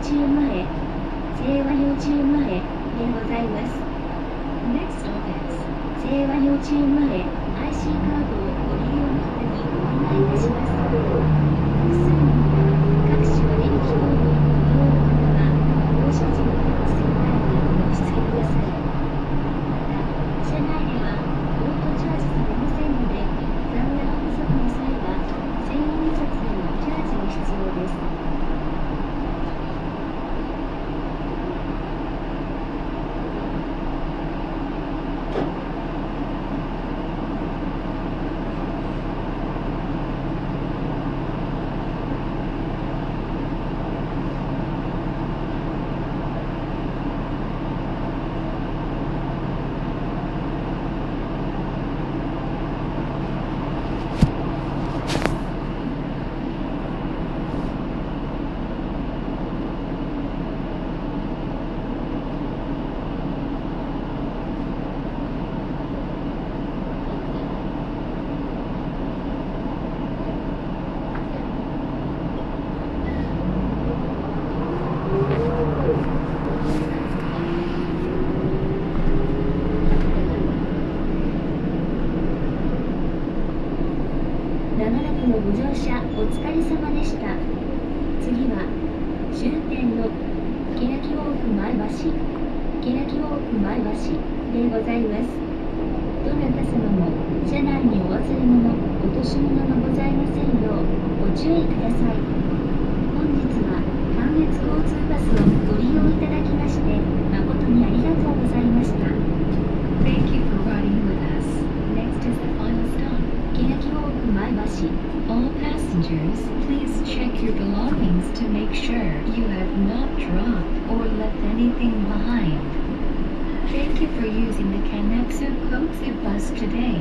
稚園前、清和幼稚園前でございます。Next stop is 清和幼稚園前、IC カードをご利用の方にお願いいたします。複数人や各種割引等にご利用の方は、降車時のタッチセンターにお申し付けください。また、車内ではオートチャージされませんので、残額不足の際は千円札でのチャージが必要です。長らくのご乗車お疲れ様でした。次は終点の欅大奥前橋でございます。どなた様も車内にお忘れ物、落とし物がございませんようご注意ください。本日は関越交通バスをご利用いただきまして誠にありがとうございました。Thank you for riding with us. Next is the final stop. 欅大奥前橋 All passengers, please check your belongings to make sure you have not dropped or left anything behind. Thank you for using the Kanetsu Kotsu bus today.